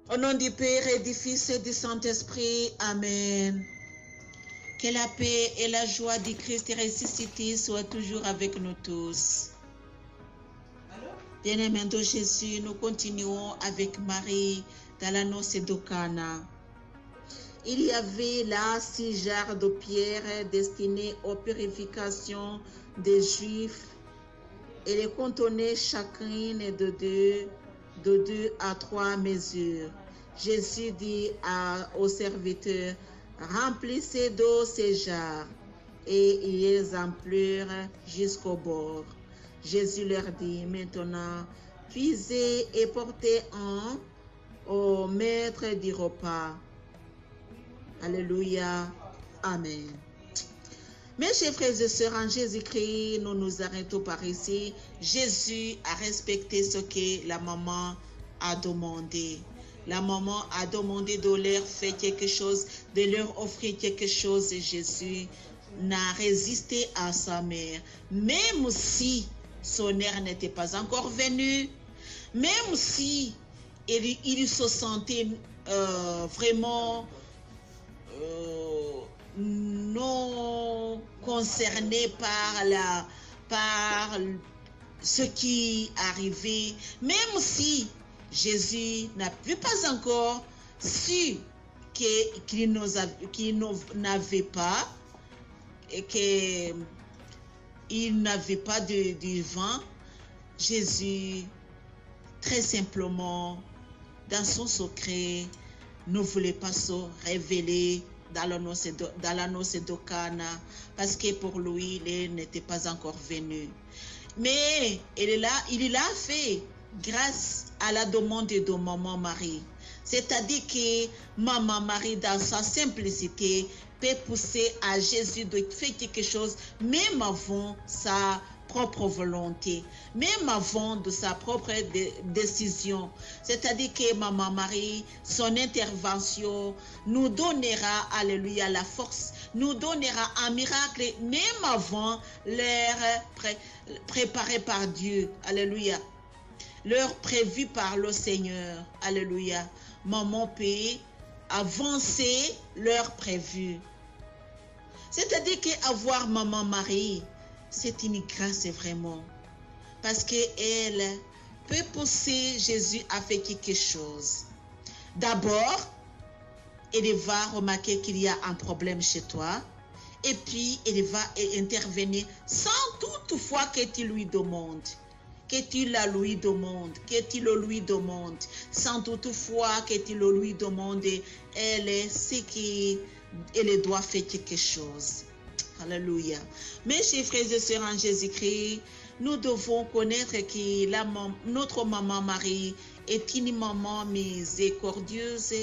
Au nom du Père et du Fils et du Saint-Esprit. Amen. Que la paix et la joie du Christ ressuscité soient toujours avec nous tous. Bien-aimé de Jésus, nous continuons avec Marie dans la noce de Cana. Il y avait là 6 jarres de pierre destinées aux purifications des Juifs et les contenaient chacune de 2 à 3 mesures. Jésus dit aux serviteurs, remplissez d'eau ces jarres, et ils les emplirent jusqu'au bord. Jésus leur dit, maintenant, puisez et portez au maître du repas. Alléluia. Amen. Mes chers frères et sœurs, en Jésus-Christ, nous nous arrêtons par ici. Jésus a respecté ce que la maman a demandé. La maman a demandé de leur faire quelque chose, de leur offrir quelque chose. Et Jésus n'a résisté à sa mère. Même si son heure n'était pas encore venue, même si il se sentait vraiment non concerné par ce qui arrivait, même si Jésus n'avait pas encore su qu'il n'avait pas et qu'il n'avait pas de vent. Jésus, très simplement, dans son secret, ne voulait pas se révéler dans la noce de Cana, parce que pour lui, il n'était pas encore venu. Mais il l'a fait grâce à la demande de maman Marie. C'est-à-dire que maman Marie, dans sa simplicité, peut pousser à Jésus de faire quelque chose, même avant sa propre volonté, même avant de sa propre décision. C'est-à-dire que maman Marie, son intervention nous donnera, alléluia, la force, nous donnera un miracle, même avant l'heure préparée par Dieu, alléluia, l'heure prévue par le Seigneur, alléluia. Maman peut avancer l'heure prévue. C'est-à-dire qu'avoir maman Marie, c'est une grâce vraiment, parce qu'elle peut pousser Jésus à faire quelque chose. D'abord, elle va remarquer qu'il y a un problème chez toi, et puis elle va intervenir sans toutefois que tu lui demandes, que tu la lui demandes, que tu le lui demandes, sans toutefois que tu le lui demandes, elle sait qu'elle doit faire quelque chose. Alléluia. Mes chers frères et sœurs en Jésus-Christ, nous devons connaître que notre maman Marie est une maman miséricordieuse,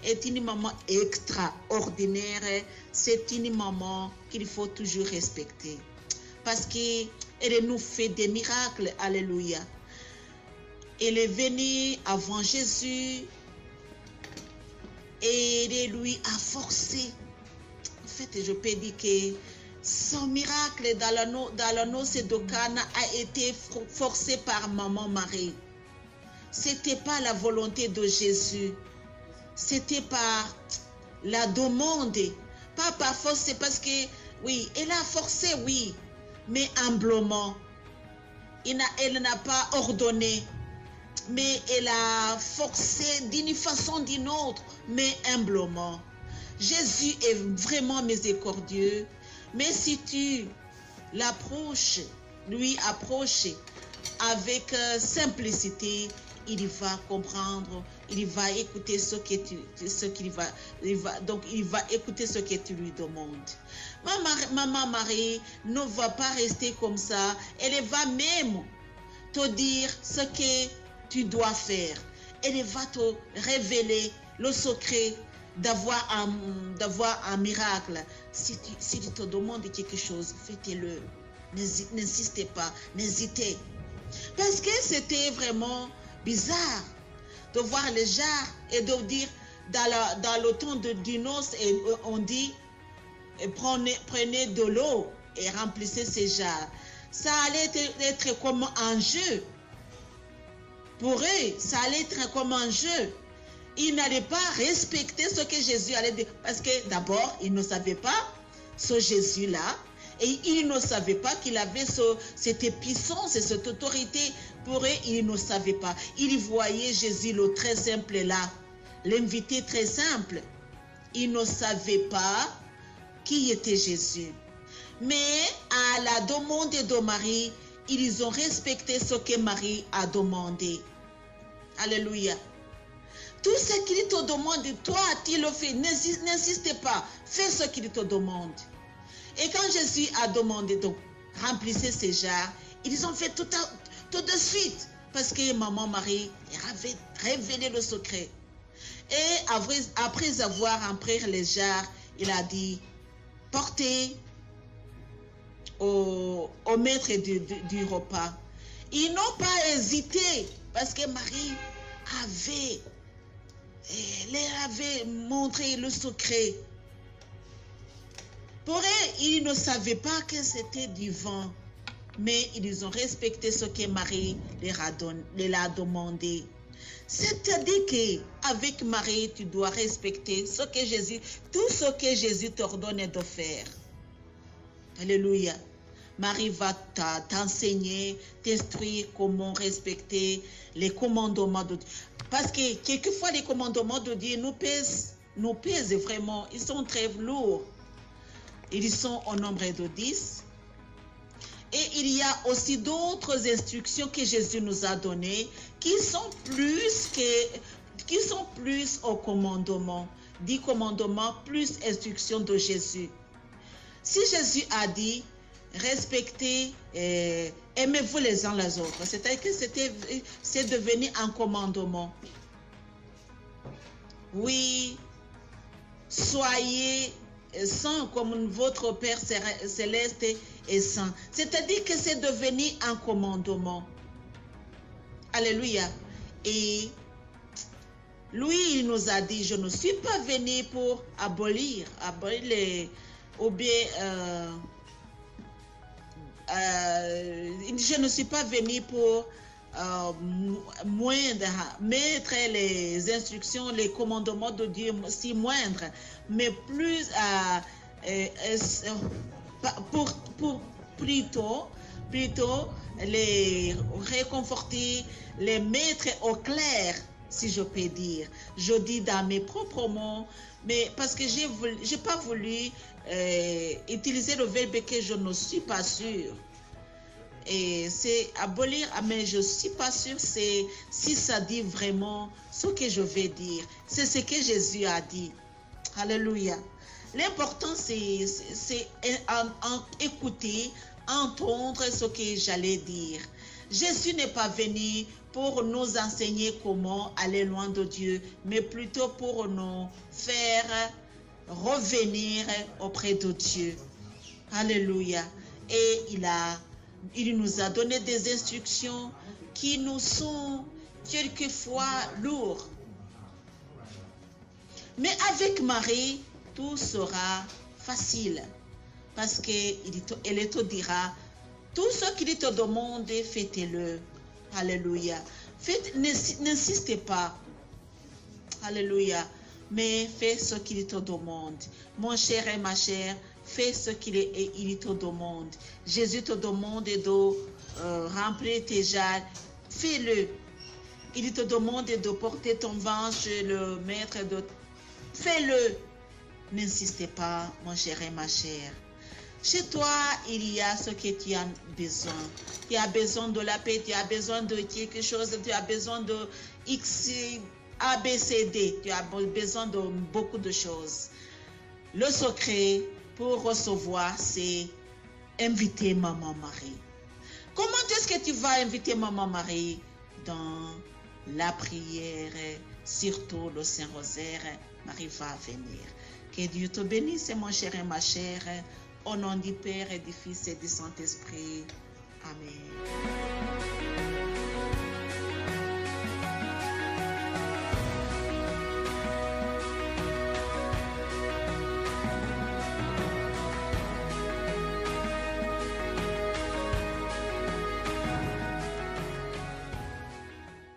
est une maman extraordinaire. C'est une maman qu'il faut toujours respecter, parce qu'elle nous fait des miracles. Alléluia. Elle est venue avant Jésus et elle lui a forcé. En fait, je peux dire que son miracle dans la noce de Cana a été forcé par maman Marie. C'était pas la volonté de Jésus. C'était par la demande. Pas par force, c'est parce que, oui, elle a forcé, oui, mais humblement. Elle n'a pas ordonné, mais elle a forcé d'une façon ou d'une autre, mais humblement. Jésus est vraiment miséricordieux, mais si tu l'approches, lui approches avec simplicité, il va comprendre, il va écouter donc il va écouter ce que tu lui demandes. Maman Marie ne va pas rester comme ça, elle va même te dire ce que tu dois faire. Elle va te révéler le secret d'avoir un miracle. Si tu te demandes quelque chose, faites-le. N'insistez pas, n'hésitez. Parce que c'était vraiment bizarre de voir les jarres et de dire dans le temps du noce, on dit prenez de l'eau et remplissez ces jarres. Ça allait être comme un jeu. Pour eux, ça allait être comme un jeu. il n'allait pas respecter ce que Jésus allait dire. Parce que d'abord, il ne savait pas ce Jésus-là. Et il ne savait pas qu'il avait cette puissance et cette autorité. Pour eux, il ne savait pas. Il voyait Jésus, le très simple là, l'invité très simple. Il ne savait pas qui était Jésus. Mais à la demande de Marie, ils ont respecté ce que Marie a demandé. Alléluia. Tout ce qu'il te demande, toi, tu le fais. N'insiste pas. Fais ce qu'il te demande. Et quand Jésus a demandé, donc, remplissez ces jarres, ils ont fait tout de suite. Parce que maman Marie avait révélé le secret. Et après avoir rempli les jarres, il a dit, portez au maître du repas. Ils n'ont pas hésité. Parce que Marie leur avait montré le secret. Pour eux, ils ne savaient pas que c'était du vin, mais ils ont respecté ce que Marie leur a demandé. C'est-à-dire qu'avec Marie, tu dois respecter tout ce que Jésus t'ordonne de faire. Alléluia. Marie va t'enseigner, t'instruire comment respecter les commandements de Dieu. Parce que quelquefois, les commandements de Dieu nous pèsent vraiment. Ils sont très lourds. Ils sont au nombre de 10. Et il y a aussi d'autres instructions que Jésus nous a données qui sont plus au commandement. 10 commandements plus instructions de Jésus. Si Jésus a dit respectez, aimez-vous les uns les autres, c'est-à-dire que c'est devenu un commandement. Oui, soyez saint comme votre Père céleste est saint. C'est-à-dire que c'est devenu un commandement. Alléluia. Et lui, il nous a dit, je ne suis pas venu pour abolir les... ou bien... je ne suis pas venu pour mettre les instructions, les commandements de Dieu si moindres, mais plus plutôt les réconforter, les mettre au clair, si je peux dire. Je dis dans mes propres mots, mais parce que j'ai pas voulu utiliser le verbe que je ne suis pas sûre. Et c'est abolir, mais je ne suis pas sûre si ça dit vraiment ce que je vais dire. C'est ce que Jésus a dit. Alléluia. L'important, c'est écouter, entendre ce que j'allais dire. Jésus n'est pas venu pour nous enseigner comment aller loin de Dieu, mais plutôt pour nous faire revenir auprès de Dieu. Alléluia. Et il nous a donné des instructions qui nous sont quelquefois lourdes. Mais avec Marie, tout sera facile. Parce qu'elle te dira, tout ce qu'il te demande, faites-le. Alléluia. N'insistez pas. Alléluia. Mais fais ce qu'il te demande. Mon cher et ma chère, fais ce qu'il te demande. Jésus te demande de remplir tes jarres. Fais-le. Il te demande de porter ton vin chez le maître. Fais-le. N'insistez pas, mon cher et ma chère. Chez toi, il y a ce que tu as besoin. Tu as besoin de la paix, tu as besoin de quelque chose, tu as besoin de X, A, B, C, D. Tu as besoin de beaucoup de choses. Le secret pour recevoir, c'est inviter Maman Marie. Comment est-ce que tu vas inviter Maman Marie? Dans la prière, surtout le Saint-Rosaire, Marie va venir. Que Dieu te bénisse, mon cher et ma chère. Au nom du Père et du Fils et du Saint-Esprit. Amen.